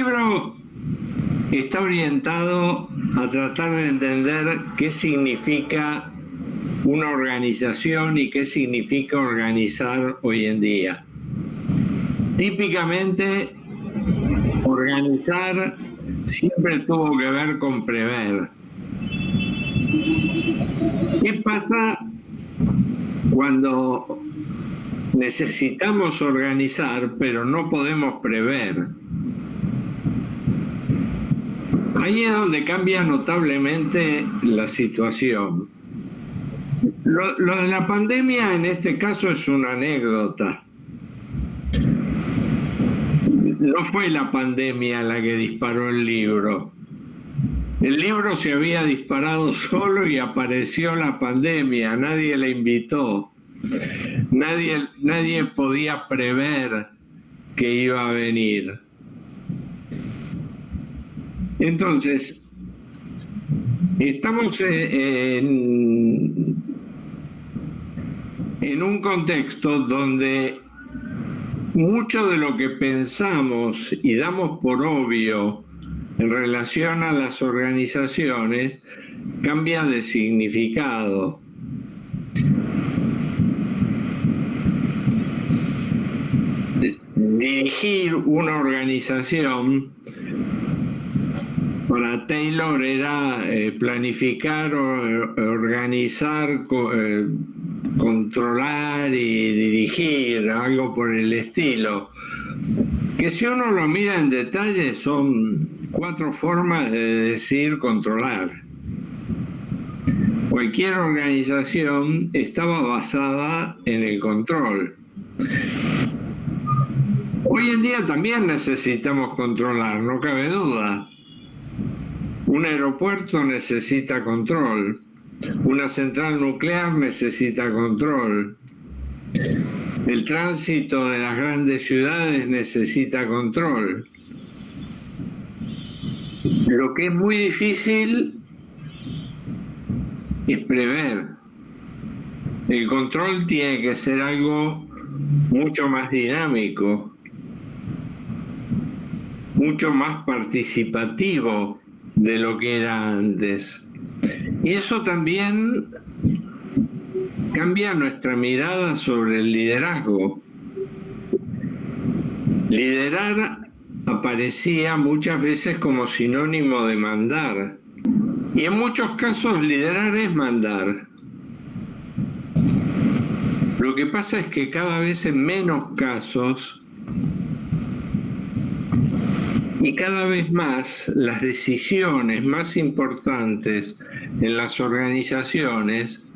libro está orientado a tratar de entender qué significa una organización y qué significa organizar hoy en día. Típicamente, organizar siempre tuvo que ver con prever. ¿Qué pasa cuando necesitamos organizar, pero no podemos prever? Ahí es donde cambia notablemente la situación. Lo de la pandemia en este caso es una anécdota. No fue la pandemia la que disparó el libro. El libro se había disparado solo y apareció la pandemia. Nadie la invitó. Nadie podía prever que iba a venir. Entonces, estamos en un contexto donde mucho de lo que pensamos y damos por obvio en relación a las organizaciones cambia de significado. Dirigir una organización para Taylor era planificar, organizar, controlar y dirigir, algo por el estilo. Que si uno lo mira en detalle son 4 formas de decir controlar. Cualquier organización estaba basada en el control. Hoy en día también necesitamos controlar, no cabe duda. Un aeropuerto necesita control. Una central nuclear necesita control. El tránsito de las grandes ciudades necesita control. Lo que es muy difícil es prever. El control tiene que ser algo mucho más dinámico, mucho más participativo de lo que era antes. Y eso también cambia nuestra mirada sobre el liderazgo. Liderar aparecía muchas veces como sinónimo de mandar. Y en muchos casos liderar es mandar. Lo que pasa es que cada vez en menos casos y cada vez más las decisiones más importantes en las organizaciones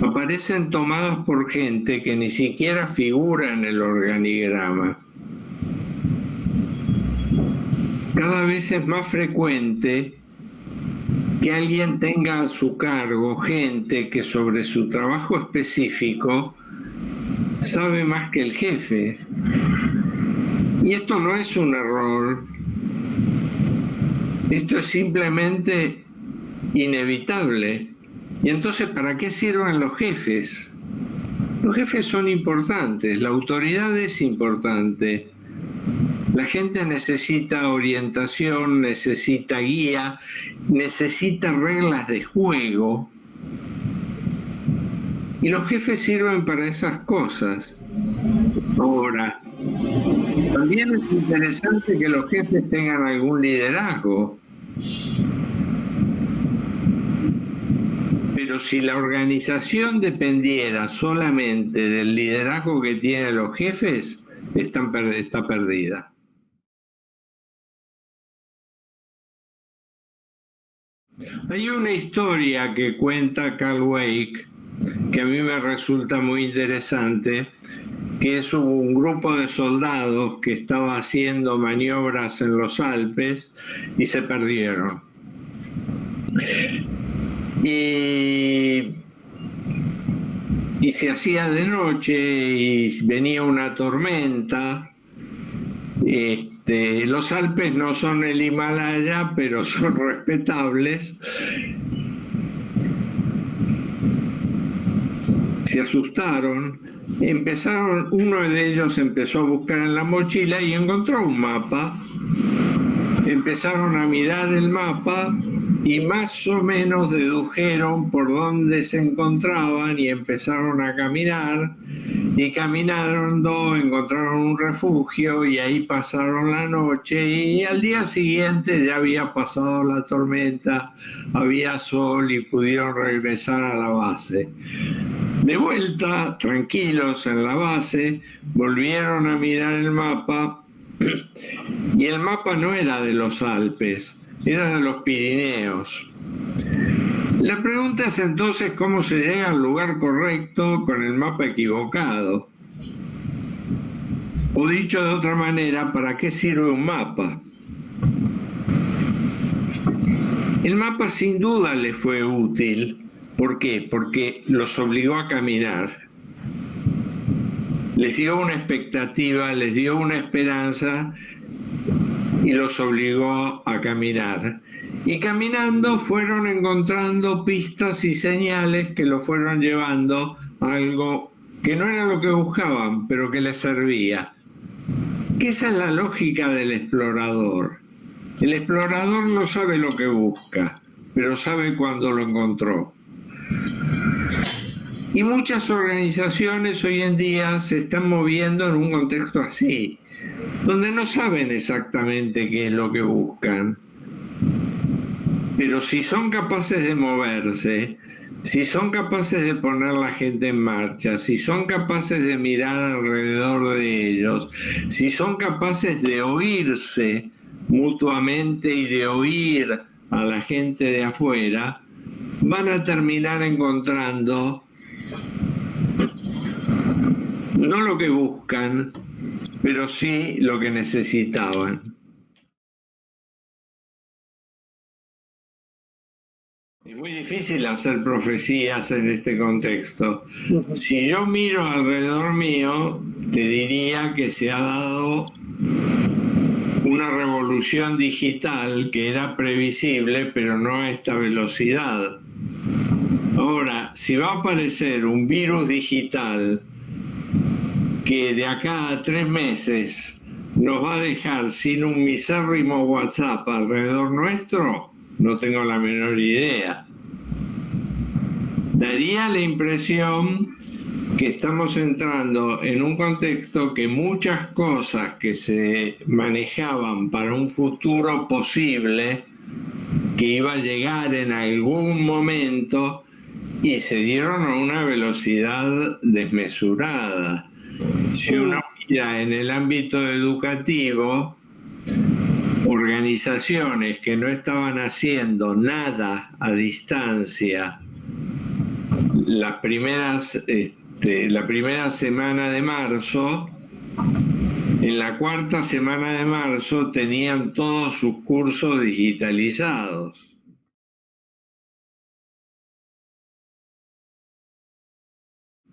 aparecen tomadas por gente que ni siquiera figura en el organigrama. Cada vez es más frecuente que alguien tenga a su cargo gente que sobre su trabajo específico sabe más que el jefe. Y esto no es un error. Esto es simplemente inevitable. Y entonces, ¿para qué sirven los jefes? Los jefes son importantes, la autoridad es importante. La gente necesita orientación, necesita guía, necesita reglas de juego. Y los jefes sirven para esas cosas. Ahora, también es interesante que los jefes tengan algún liderazgo. Pero si la organización dependiera solamente del liderazgo que tienen los jefes, está perdida. Hay una historia que cuenta Carl Weick que a mí me resulta muy interesante, que es un grupo de soldados que estaba haciendo maniobras en los Alpes y se perdieron. Y se hacía de noche y venía una tormenta. Los Alpes no son el Himalaya, pero son respetables. Se asustaron, uno de ellos empezó a buscar en la mochila y encontró un mapa empezaron a mirar el mapa y más o menos dedujeron por dónde se encontraban y empezaron a caminar. Y caminando, encontraron un refugio y ahí pasaron la noche y al día siguiente ya había pasado la tormenta, había sol y pudieron regresar a la base. De vuelta, tranquilos en la base, volvieron a mirar el mapa y el mapa no era de los Alpes, era de los Pirineos. La pregunta es entonces cómo se llega al lugar correcto con el mapa equivocado. O dicho de otra manera, ¿para qué sirve un mapa? El mapa sin duda les fue útil. ¿Por qué? Porque los obligó a caminar. Les dio una expectativa, les dio una esperanza y los obligó a caminar. Y caminando fueron encontrando pistas y señales que los fueron llevando a algo que no era lo que buscaban, pero que les servía. Que esa es la lógica del explorador. El explorador no sabe lo que busca, pero sabe cuándo lo encontró. Y muchas organizaciones hoy en día se están moviendo en un contexto así, donde no saben exactamente qué es lo que buscan. Pero si son capaces de moverse, si son capaces de poner la gente en marcha, si son capaces de mirar alrededor de ellos, si son capaces de oírse mutuamente y de oír a la gente de afuera, van a terminar encontrando no lo que buscan, pero sí lo que necesitaban. Es muy difícil hacer profecías en este contexto. Si yo miro alrededor mío, te diría que se ha dado una revolución digital que era previsible, pero no a esta velocidad. Ahora, si va a aparecer un virus digital que de acá a 3 meses nos va a dejar sin un misérrimo WhatsApp alrededor nuestro, no tengo la menor idea. Daría la impresión que estamos entrando en un contexto que muchas cosas que se manejaban para un futuro posible, que iba a llegar en algún momento, y se dieron a una velocidad desmesurada. Si uno mira en el ámbito educativo, organizaciones que no estaban haciendo nada a distancia la primera semana de marzo, en la cuarta semana de marzo tenían todos sus cursos digitalizados.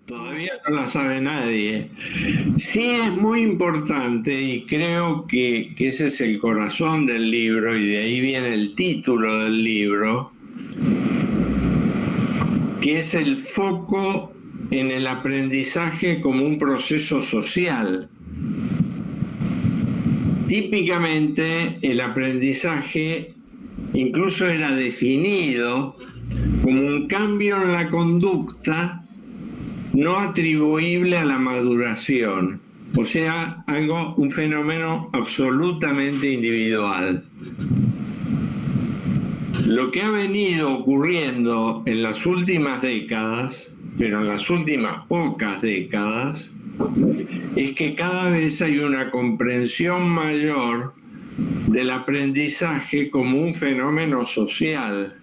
Todavía no la sabe nadie. Sí es muy importante y creo que ese es el corazón del libro y de ahí viene el título del libro, que es el foco en el aprendizaje como un proceso social. Típicamente el aprendizaje incluso era definido como un cambio en la conducta no atribuible a la maduración, o sea, un fenómeno absolutamente individual. Lo que ha venido ocurriendo en las últimas décadas, pero en las últimas pocas décadas, es que cada vez hay una comprensión mayor del aprendizaje como un fenómeno social.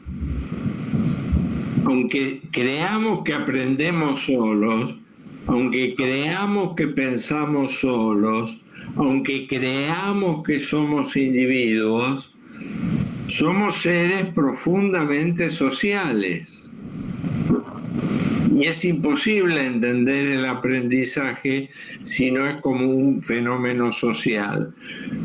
Aunque creamos que aprendemos solos, aunque creamos que pensamos solos, aunque creamos que somos individuos, somos seres profundamente sociales. Y es imposible entender el aprendizaje si no es como un fenómeno social.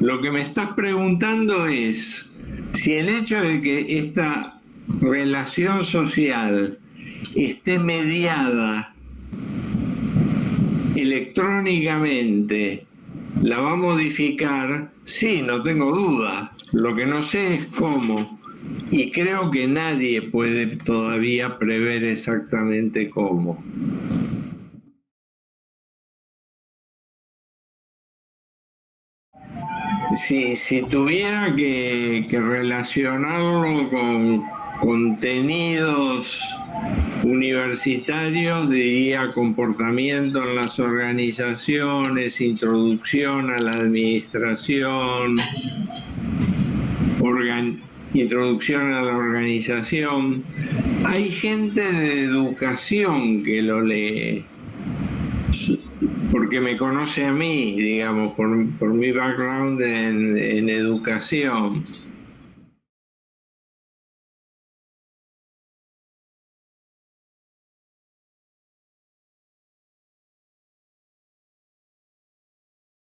Lo que me estás preguntando es si el hecho de que esta relación social esté mediada electrónicamente ¿La va a modificar? Sí, no tengo duda. Lo que no sé es cómo. Y creo que nadie puede todavía prever exactamente cómo. Si tuviera que relacionarlo con contenidos universitarios, diría comportamiento en las organizaciones, introducción a la administración, introducción a la organización. Hay gente de educación que lo lee, porque me conoce a mí, digamos, por mi background en educación.